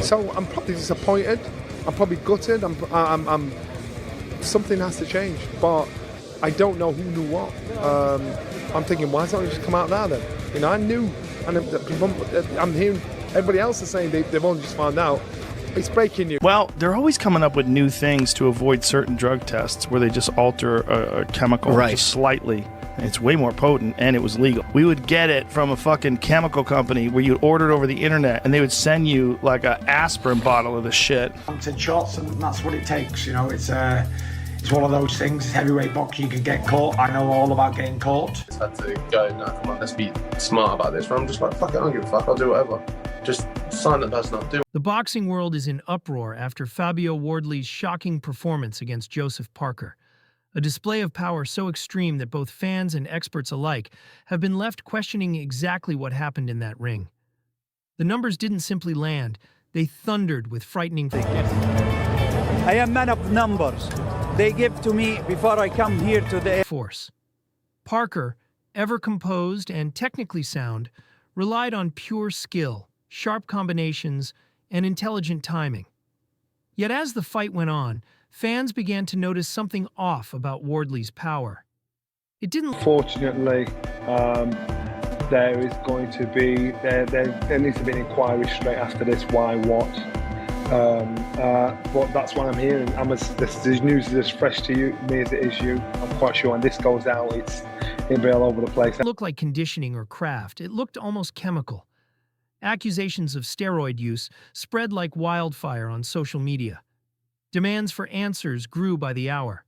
So I'm probably disappointed. I'm probably gutted. I'm something has to change, but I don't know who knew what. I'm thinking, why don't you just come out there then? You know, I knew, and I'm hearing everybody else is saying they've only just found out. It's breaking news. Well, they're always coming up with new things to avoid certain drug tests where they just alter a chemical just slightly. It's way more potent, and it was legal. We would get it from a fucking chemical company where you'd order it over the internet, and they would send you like an asprin bottle of the shit. It's in shots, and that's what it takes. You know, it's one of those things. It's heavyweight boxing. You can get caught. I know all about getting caught. I had to go, no, come on, let's be smart about this. But I'm just like, fuck it, I don't give a fuck. I'll do whatever. Just sign that person up. Do it. The boxing world is in uproar after Fabio Wardley's shocking performance against Joseph Parker. A display of power so extreme that both fans and experts alike have been left questioning exactly what happened in that ring. The numbers didn't simply land, they thundered with frightening figures. I am man of numbers. They give to me before I come here to the force. Parker, ever composed and technically sound, relied on pure skill, sharp combinations, and intelligent timing. Yet as the fight went on, fans began to notice something off about Wardley's power. It didn't. Fortunately, there is going to be there needs to be an inquiry straight after this. Why, what? But that's what I'm hearing. This news is as fresh to me as it is you. I'm quite sure when this goes out, it'll be all over the place. It looked like conditioning or craft. It looked almost chemical. Accusations of steroid use spread like wildfire on social media. Demands for answers grew by the hour.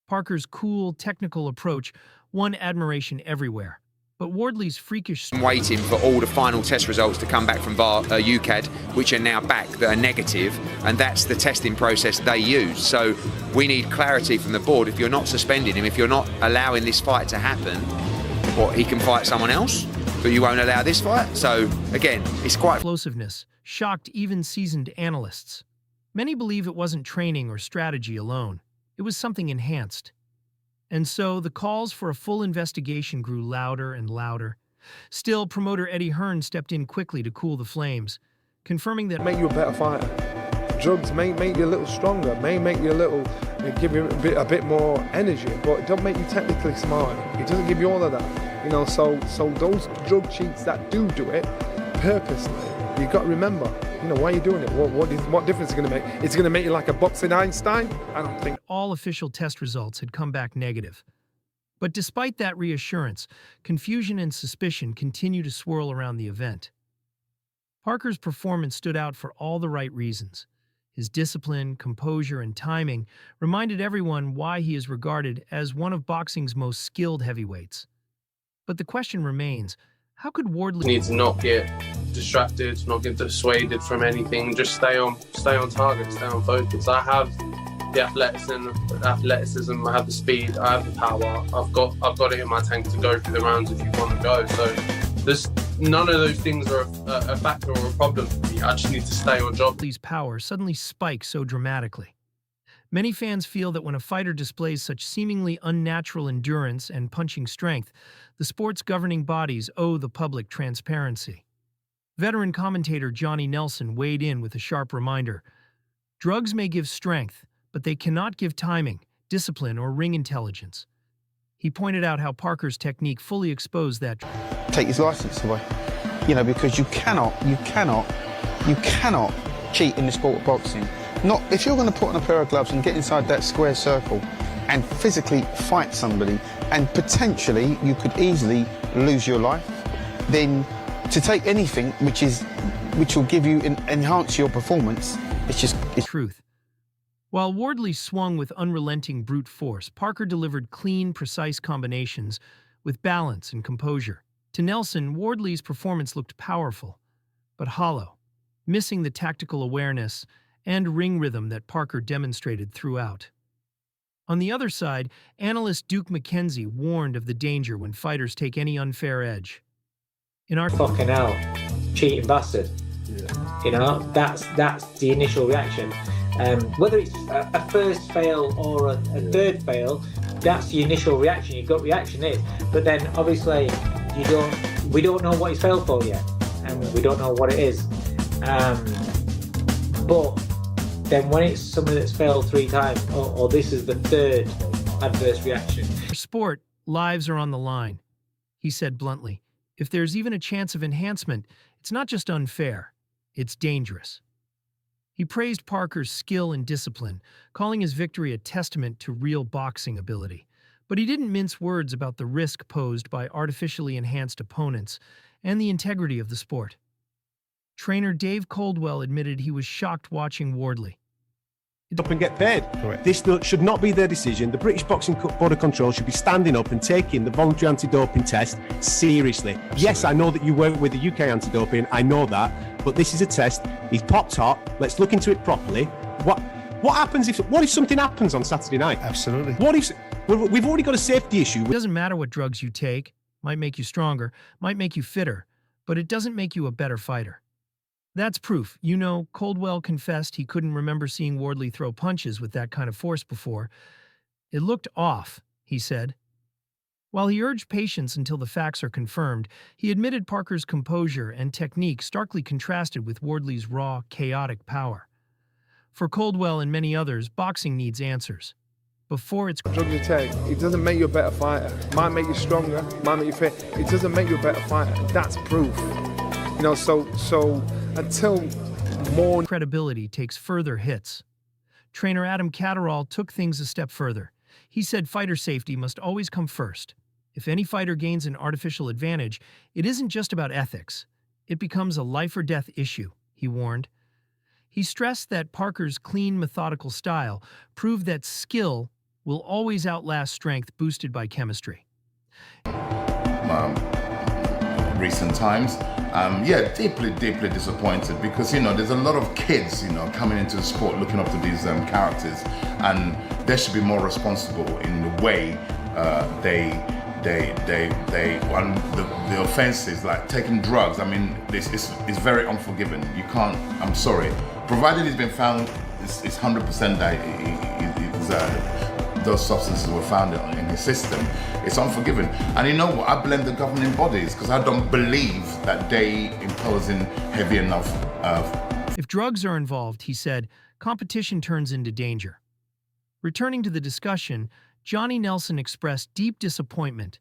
Parker's cool, technical approach won admiration everywhere. But Wardley's freakish... I'm waiting for all the final test results to come back from UCAD, which are now back, that are negative, and that's the testing process they use. So we need clarity from the board. If you're not suspending him, if you're not allowing this fight to happen, he can fight someone else, but you won't allow this fight? So, again, it's quite... Explosiveness shocked even seasoned analysts. Many believe it wasn't training or strategy alone. It was something enhanced. And so the calls for a full investigation grew louder and louder. Still, promoter Eddie Hearn stepped in quickly to cool the flames, confirming that... Make you a better fighter. Drugs may make you a little stronger, may make you give you a bit more energy, but it don't make you technically smarter. It doesn't give you all of that. You know, so those drug cheats that do it purposely, you've got to remember, you know, why are you doing it? What difference is it going to make? It's going to make you like a boxing Einstein? I don't think. All official test results had come back negative. But despite that reassurance, confusion and suspicion continue to swirl around the event. Parker's performance stood out for all the right reasons. His discipline, composure, and timing reminded everyone why he is regarded as one of boxing's most skilled heavyweights. But the question remains, how could Wardley... You need to not get distracted, not get dissuaded from anything, just stay on target, stay on focus. I have the athleticism, I have the speed, I have the power, I've got it in my tank to go through the rounds if you want to go. So none of those things are a factor or a problem for me. I just need to stay on job. Wardley's power suddenly spiked so dramatically. Many fans feel that when a fighter displays such seemingly unnatural endurance and punching strength, the sport's governing bodies owe the public transparency. Veteran commentator Johnny Nelson weighed in with a sharp reminder. Drugs may give strength, but they cannot give timing, discipline, or ring intelligence. He pointed out how Parker's technique fully exposed that. Take his license away. You know, because you cannot cheat in the sport of boxing. Not if you're going to put on a pair of gloves and get inside that square circle and physically fight somebody, and potentially you could easily lose your life, then to take anything which will give you enhance your performance, it's truth. While Wardley swung with unrelenting brute force, Parker delivered clean, precise combinations with balance and composure. To Nelson, Wardley's performance looked powerful, but hollow, missing the tactical awareness and ring rhythm that Parker demonstrated throughout. On the other side, analyst Duke McKenzie warned of the danger when fighters take any unfair edge. In our fucking hell, cheating bastard. Yeah. You know, that's the initial reaction. Whether it's a first fail or a third fail, that's the initial reaction. Your gut reaction is, but then obviously we don't know what he's failed for yet, and we don't know what it is. But then when it's somebody that's failed 3 times, or this is the 3rd adverse reaction. For sport, lives are on the line, he said bluntly. If there's even a chance of enhancement, it's not just unfair, it's dangerous. He praised Parker's skill and discipline, calling his victory a testament to real boxing ability. But he didn't mince words about the risk posed by artificially enhanced opponents and the integrity of the sport. Trainer Dave Coldwell admitted he was shocked watching Wardley. Up and get paid. Correct. This should not be their decision. The British Boxing Board of Control should be standing up and taking the voluntary anti-doping test seriously. Absolutely. Yes, I know that you work with the UK anti-doping, I know that, but this is a test. He's popped hot. Let's look into it properly. What happens if something happens on Saturday night? Absolutely. What if we've already got a safety issue? It doesn't matter what drugs you take, might make you stronger, might make you fitter, but it doesn't make you a better fighter. That's proof. You know, Coldwell confessed he couldn't remember seeing Wardley throw punches with that kind of force before. It looked off, he said. While he urged patience until the facts are confirmed, he admitted Parker's composure and technique starkly contrasted with Wardley's raw, chaotic power. For Coldwell and many others, boxing needs answers. Before it's drug you take, it doesn't make you a better fighter. Might make you stronger, might make you fit. It doesn't make you a better fighter. That's proof. You know, so until more credibility takes further hits. Trainer Adam Catterall took things a step further. He said fighter safety must always come first. If any fighter gains an artificial advantage, it isn't just about ethics. It becomes a life-or-death issue, he warned. He stressed that Parker's clean, methodical style proved that skill will always outlast strength boosted by chemistry. Recent times, deeply disappointed because, you know, there's a lot of kids, you know, coming into the sport looking up to these characters, and they should be more responsible in the way the offences, like taking drugs. I mean, it's very unforgiving. You can't, I'm sorry, provided it's been found, it's 100% that those substances were found in his system, it's unforgiving. And you know what, I blame the governing bodies because I don't believe that they imposing heavy enough. If drugs are involved, he said, competition turns into danger. Returning to the discussion, Johnny Nelson expressed deep disappointment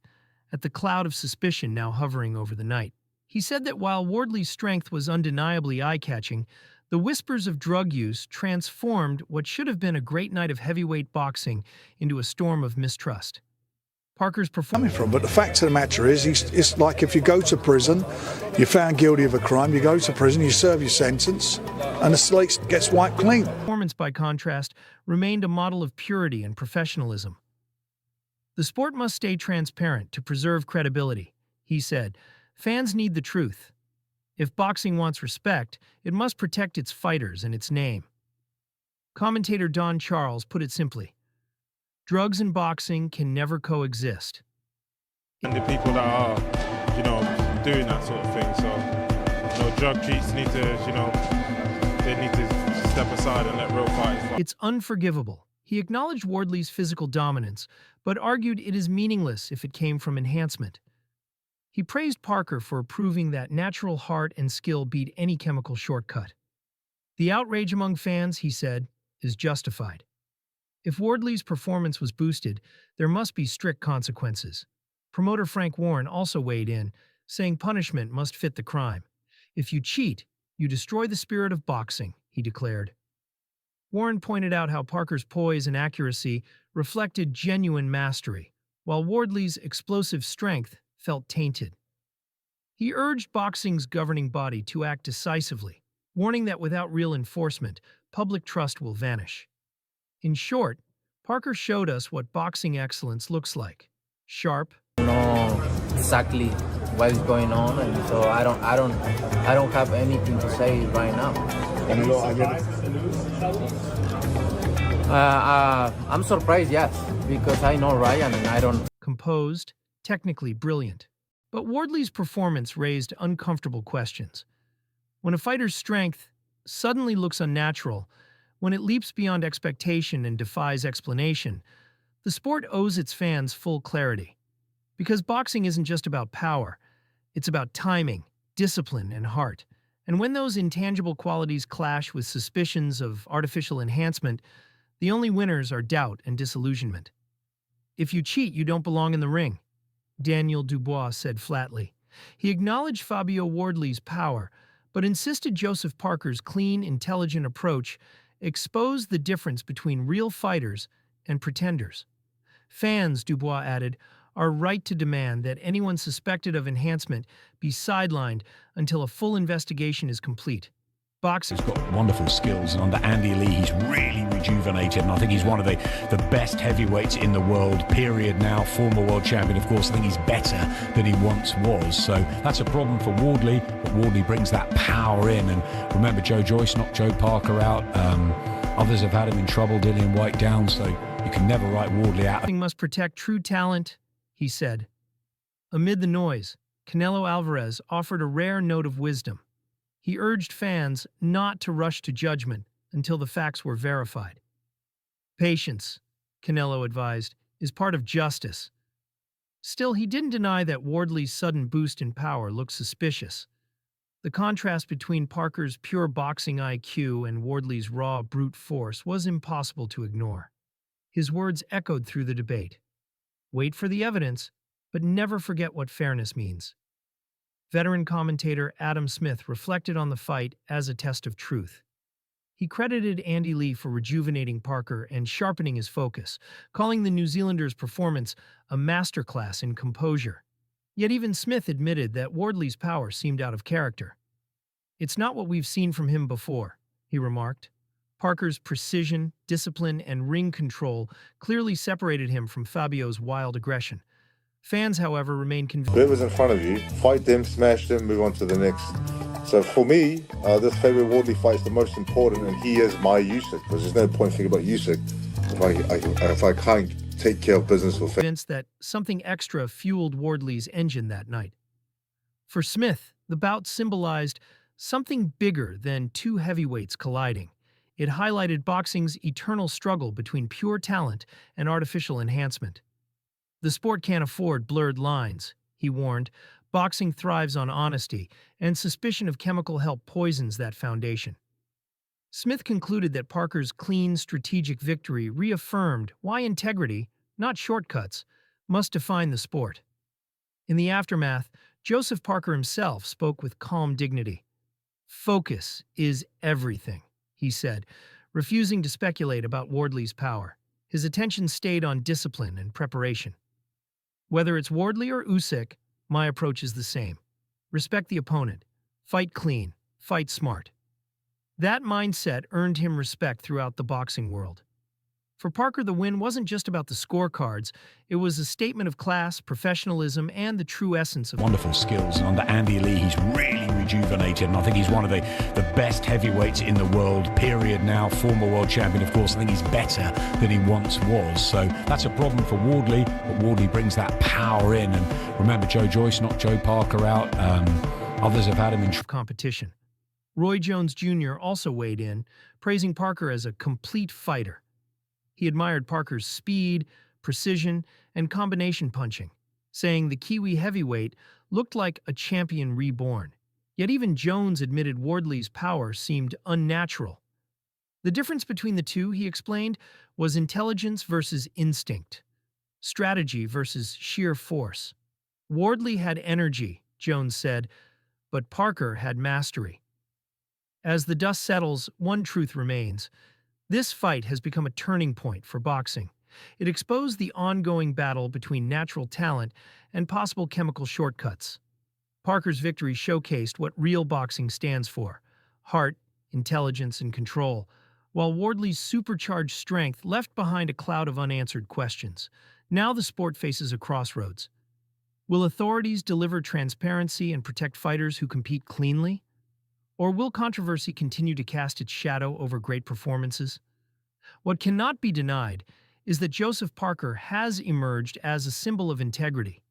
at the cloud of suspicion now hovering over the night. He said that while Wardley's strength was undeniably eye-catching, the whispers of drug use transformed what should have been a great night of heavyweight boxing into a storm of mistrust. Parker's performance... But the fact of the matter is, it's like if you go to prison, you're found guilty of a crime, you go to prison, you serve your sentence, and the slate gets wiped clean. Performance, by contrast, remained a model of purity and professionalism. The sport must stay transparent to preserve credibility, he said. Fans need the truth. If boxing wants respect, it must protect its fighters and its name. Commentator Don Charles put it simply, drugs and boxing can never coexist. And the people that are, you know, doing that sort of thing, so, you know, drug cheats need to, you know, they need to step aside and let real fighters fight. It's unforgivable. He acknowledged Wardley's physical dominance, but argued it is meaningless if it came from enhancement. He praised Parker for proving that natural heart and skill beat any chemical shortcut. The outrage among fans, he said, is justified. If Wardley's performance was boosted, there must be strict consequences. Promoter Frank Warren also weighed in, saying punishment must fit the crime. If you cheat, you destroy the spirit of boxing, he declared. Warren pointed out how Parker's poise and accuracy reflected genuine mastery, while Wardley's explosive strength felt tainted. He urged boxing's governing body to act decisively, warning that without real enforcement, public trust will vanish. In short, Parker showed us what boxing excellence looks like. Sharp. I know exactly what is going on, and so I don't have anything to say right now. I'm surprised, yes, because I know Ryan and I don't. Composed, technically brilliant. But Wardley's performance raised uncomfortable questions. When a fighter's strength suddenly looks unnatural, when it leaps beyond expectation and defies explanation, the sport owes its fans full clarity. Because boxing isn't just about power, it's about timing, discipline, and heart. And when those intangible qualities clash with suspicions of artificial enhancement, the only winners are doubt and disillusionment. "If you cheat, you don't belong in the ring," Daniel Dubois said flatly. He acknowledged Fabio Wardley's power, but insisted Joseph Parker's clean, intelligent approach exposed the difference between real fighters and pretenders. Fans, Dubois added, are right to demand that anyone suspected of enhancement be sidelined until a full investigation is complete. Boxing. He's got wonderful skills, and under Andy Lee, he's really rejuvenated, and I think he's one of the best heavyweights in the world, period now, former world champion, of course. I think he's better than he once was, so that's a problem for Wardley, but Wardley brings that power in, and remember, Joe Joyce knocked Joe Parker out. Others have had him in trouble, Dillian White down, so you can never write Wardley out. "Boxing must protect true talent," he said. Amid the noise, Canelo Alvarez offered a rare note of wisdom. He urged fans not to rush to judgment until the facts were verified. "Patience," Canelo advised, "is part of justice." Still, he didn't deny that Wardley's sudden boost in power looked suspicious. The contrast between Parker's pure boxing IQ and Wardley's raw brute force was impossible to ignore. His words echoed through the debate. Wait for the evidence, but never forget what fairness means. Veteran commentator Adam Smith reflected on the fight as a test of truth. He credited Andy Lee for rejuvenating Parker and sharpening his focus, calling the New Zealander's performance a masterclass in composure. Yet even Smith admitted that Wardley's power seemed out of character. "It's not what we've seen from him before," he remarked. Parker's precision, discipline, and ring control clearly separated him from Fabio's wild aggression. Fans, however, remain convinced. Whoever's in front of you, fight them, smash them, move on to the next. So for me, this Fabio Wardley fight is the most important, and he is my Usyk, because there's no point thinking about Usyk if I can't take care of business with convinced that something extra fueled Wardley's engine that night. For Smith, the bout symbolized something bigger than two heavyweights colliding. It highlighted boxing's eternal struggle between pure talent and artificial enhancement. "The sport can't afford blurred lines," he warned. "Boxing thrives on honesty, and suspicion of chemical help poisons that foundation." Smith concluded that Parker's clean, strategic victory reaffirmed why integrity, not shortcuts, must define the sport. In the aftermath, Joseph Parker himself spoke with calm dignity. "Focus is everything," he said, refusing to speculate about Wardley's power. His attention stayed on discipline and preparation. "Whether it's Wardley or Usyk, my approach is the same. Respect the opponent. Fight clean. Fight smart." That mindset earned him respect throughout the boxing world. For Parker, the win wasn't just about the scorecards. It was a statement of class, professionalism, and the true essence of wonderful skills, and under Andy Lee, he's really rejuvenated, and I think he's one of the best heavyweights in the world, period now, former world champion, of course. I think he's better than he once was, so that's a problem for Wardley, but Wardley brings that power in, and remember, Joe Joyce knocked Joe Parker out. Others have had him in competition. Roy Jones Jr. also weighed in, praising Parker as a complete fighter. He admired Parker's speed, precision, and combination punching, saying the Kiwi heavyweight looked like a champion reborn. Yet even Jones admitted Wardley's power seemed unnatural. The difference between the two, he explained, was intelligence versus instinct, strategy versus sheer force. Wardley had energy, Jones said, but Parker had mastery. As the dust settles, one truth remains. This fight has become a turning point for boxing. It exposed the ongoing battle between natural talent and possible chemical shortcuts. Parker's victory showcased what real boxing stands for: heart, intelligence, and control, while Wardley's supercharged strength left behind a cloud of unanswered questions. Now the sport faces a crossroads. Will authorities deliver transparency and protect fighters who compete cleanly? Or will controversy continue to cast its shadow over great performances? What cannot be denied is that Joseph Parker has emerged as a symbol of integrity.